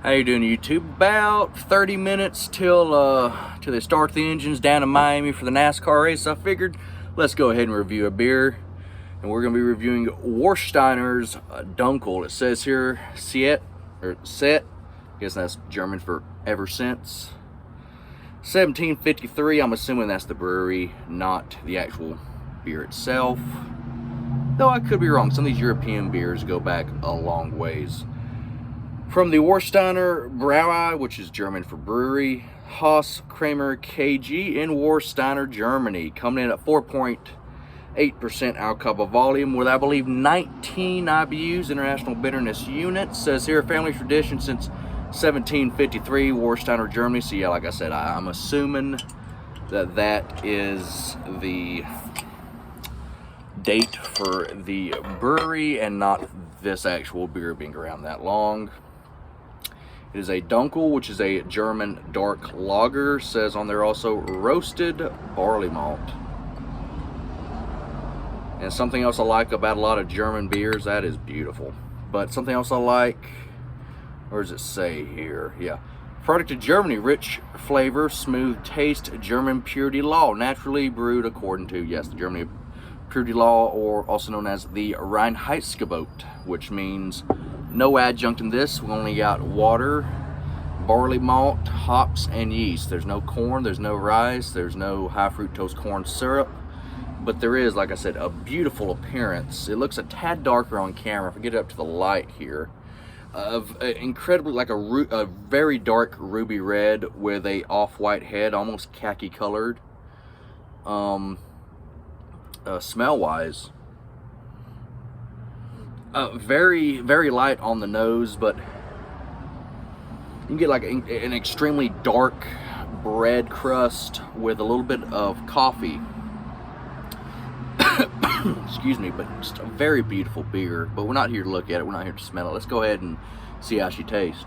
How you doing, YouTube? About 30 minutes till they start the engines down in Miami for the NASCAR race. I figured let's go ahead and review a beer, and we're going to be reviewing Warsteiner's Dunkel. It says here Set, I guess that's German for ever since. 1753. I'm assuming that's the brewery, not the actual beer itself. Though I could be wrong. Some of these European beers go back a long ways. From the Warsteiner Brauerei, which is German for brewery, Haus Kramer KG in Warsteiner, Germany, coming in at 4.8% alcohol volume with, I believe, 19 IBUs, International Bitterness Units. Says here, family tradition since 1753, Warsteiner, Germany. So yeah, like I said, I'm assuming that is the date for the brewery and not this actual beer being around that long. It is a Dunkel, which is a German dark lager. Says on there also roasted barley malt. And something else I like about a lot of German beers, that is beautiful. But something else I like, where does it say here? Yeah. Product of Germany, rich flavor, smooth taste, German purity law, naturally brewed according to, yes, the Germany purity law, or also known as the Reinheitsgebot, which means no adjunct in this. We only got water, barley malt, hops, and yeast. There's no corn, there's no rice, there's no high fructose corn syrup, but there is, like I said, a beautiful appearance. It looks a tad darker on camera. If I get it up to the light here, incredibly like a very dark ruby red with a off-white head, almost khaki colored. Smell-wise, very, very light on the nose, but you can get like an extremely dark bread crust with a little bit of coffee. Excuse me, but just a very beautiful beer. But we're not here to look at it, we're not here to smell it. Let's go ahead and see how she tastes.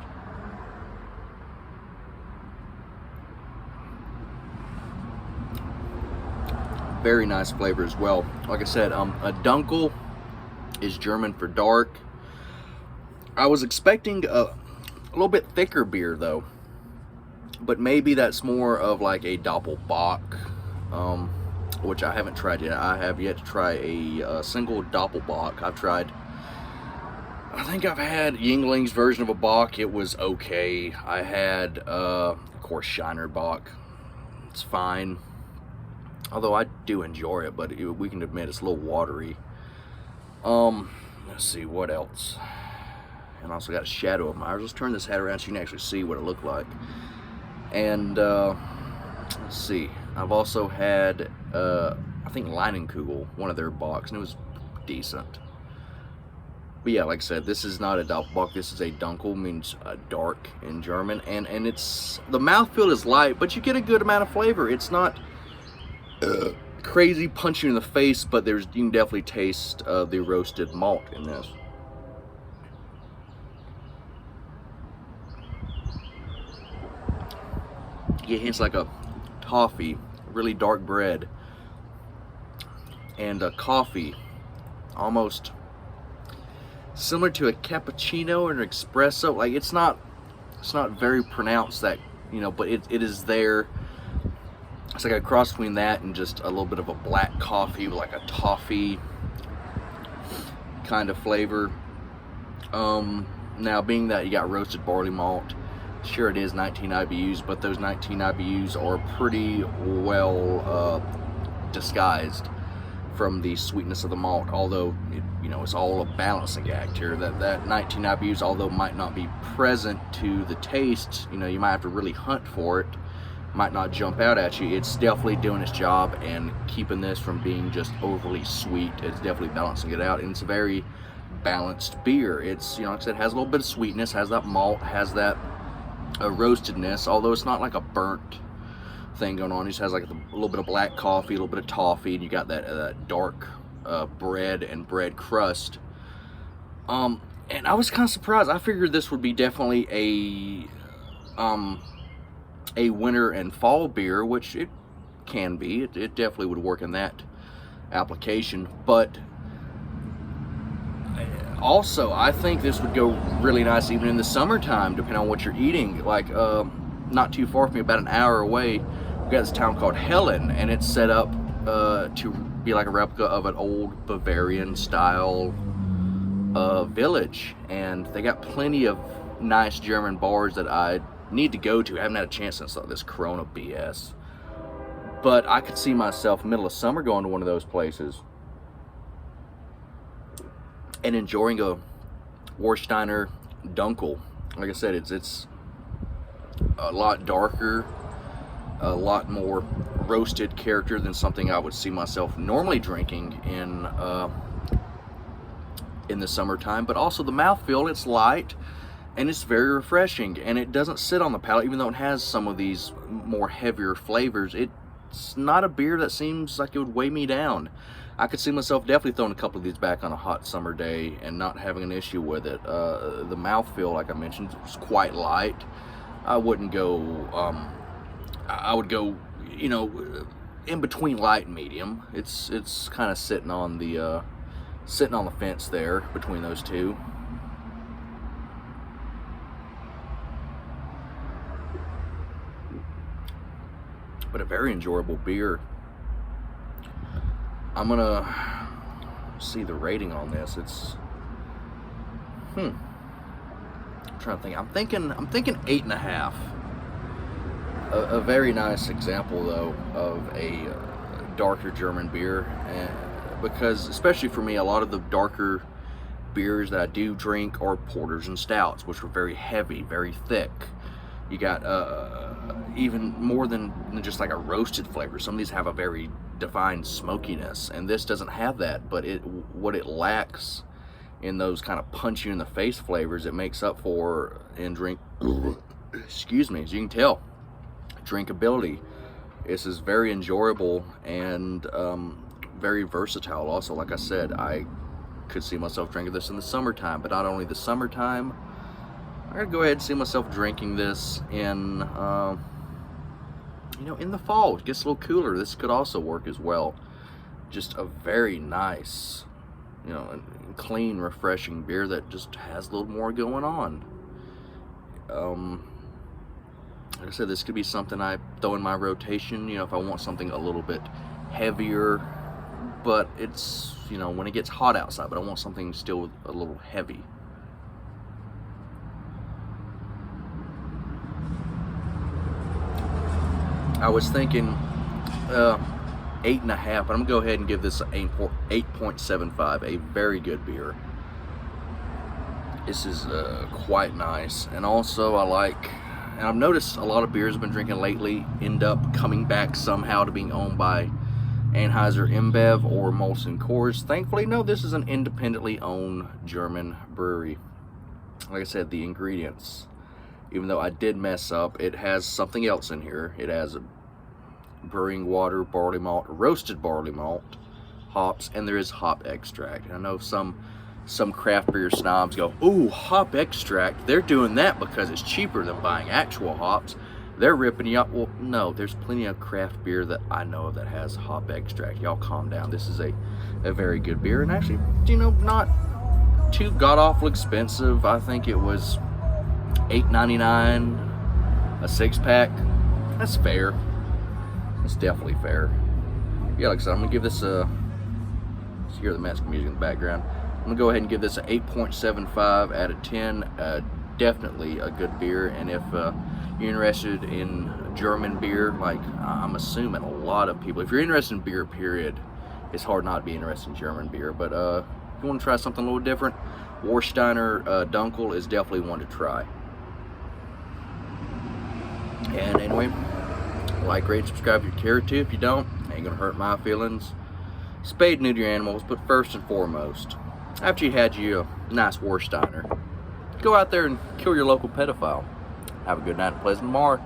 Very nice flavor as well. Like I said, a Dunkel is German for dark. I was expecting a little bit thicker beer though, but maybe that's more of like a Doppelbock, which I haven't tried yet. I have yet to try a single Doppelbock. I think I've had Yingling's version of a Bock. It was okay. I had, of course, Shiner Bock. It's fine. Although I do enjoy it, but we can admit it's a little watery. Let's see, what else? And also got a shadow of Myers. Let's turn this hat around so you can actually see what it looked like. And, let's see. I've also had, I think Leinenkugel, one of their Bocks, and it was decent. But yeah, like I said, this is not a Doppelbock. This is a Dunkel, means dark in German. And it's, the mouthfeel is light, but you get a good amount of flavor. It's not crazy punch you in the face, but you can definitely taste the roasted malt in this. It hits like a toffee, really dark bread, and a coffee, almost similar to a cappuccino or an espresso. Like it's not very pronounced, that, you know, but it is there. It's like a cross between that and just a little bit of a black coffee with like a toffee kind of flavor. Now, being that you got roasted barley malt, sure it is 19 IBUs, but those 19 IBUs are pretty well disguised from the sweetness of the malt. Although it's all a balancing act here. That 19 IBUs, although might not be present to the taste, you might have to really hunt for it. Might not jump out at you. It's definitely doing its job and keeping this from being just overly sweet. It's definitely balancing it out, and it's a very balanced beer. It's, like I said, has a little bit of sweetness, has that malt, has that roastedness, although it's not like a burnt thing going on. It just has like a little bit of black coffee, a little bit of toffee, and you got that dark bread and bread crust. And I was kind of surprised. I figured this would be definitely a winter and fall beer, which it can be. It definitely would work in that application, but Also, I think this would go really nice even in the summertime, depending on what you're eating. Like, not too far from me, about an hour away, we got this town called Helen, and it's set up to be like a replica of an old Bavarian style village, and they got plenty of nice German bars that I need to go to. I haven't had a chance since this Corona BS, but I could see myself middle of summer going to one of those places and enjoying a Warsteiner Dunkel. Like I said, it's a lot darker, a lot more roasted character than something I would see myself normally drinking in the summertime. But also the mouthfeel, it's light and it's very refreshing, and it doesn't sit on the palate. Even though it has some of these more heavier flavors, it's not a beer that seems like it would weigh me down. I could see myself definitely throwing a couple of these back on a hot summer day and not having an issue with it. The mouthfeel, like I mentioned, is quite light. I wouldn't go, I would go, you know, in between light and medium. It's kind of sitting on the fence there between those two. But a very enjoyable beer. I'm gonna see the rating on this. It's I'm trying to think. I'm thinking 8.5. A very nice example though of a darker German beer, because especially for me, a lot of the darker beers that I do drink are porters and stouts, which are very heavy, very thick. You got even more than just like a roasted flavor. Some of these have a very defined smokiness, and this doesn't have that. But what it lacks in those kind of punch you in the face flavors, it makes up for in drink. Excuse me. As you can tell, drinkability. This is very enjoyable and very versatile. Also, like I said, I could see myself drinking this in the summertime, but not only the summertime. I'm gonna go ahead and see myself drinking this in, you know, in the fall. It gets a little cooler. This could also work as well. Just a very nice, you know, and clean, refreshing beer that just has a little more going on. Like I said, this could be something I throw in my rotation, you know, if I want something a little bit heavier, but it's, you know, when it gets hot outside, but I want something still a little heavy. I was thinking 8.5, but I'm gonna go ahead and give this an 8.75. A very good beer. This is quite nice, and also I like, and I've noticed a lot of beers I've been drinking lately end up coming back somehow to being owned by Anheuser InBev or Molson Coors. Thankfully, no, this is an independently owned German brewery. Like I said, the ingredients, even though I did mess up, it has something else in here. It has brewing water, barley malt, roasted barley malt, hops, and there is hop extract. And I know some craft beer snobs go, ooh, hop extract, they're doing that because it's cheaper than buying actual hops. They're ripping you up. Well, no, there's plenty of craft beer that I know of that has hop extract. Y'all calm down. This is a very good beer, and actually, you know, not too god-awful expensive. I think it was $8.99 a 6-pack. That's fair. That's definitely fair. Yeah, like I said, I'm gonna give this a, you hear the Mexican music in the background. I'm gonna go ahead and give this an 8.75 out of 10. Definitely a good beer, and if you're interested in German beer, like I'm assuming a lot of people, if you're interested in beer, period, it's hard not to be interested in German beer. But if you want to try something a little different, Warsteiner Dunkel is definitely one to try. And anyway, like, rate, subscribe if you care to. If you don't, ain't gonna hurt my feelings. Spade neuter your animals, but first and foremost, after you had you a nice Warsteiner, go out there and kill your local pedophile. Have a good night and pleasant tomorrow.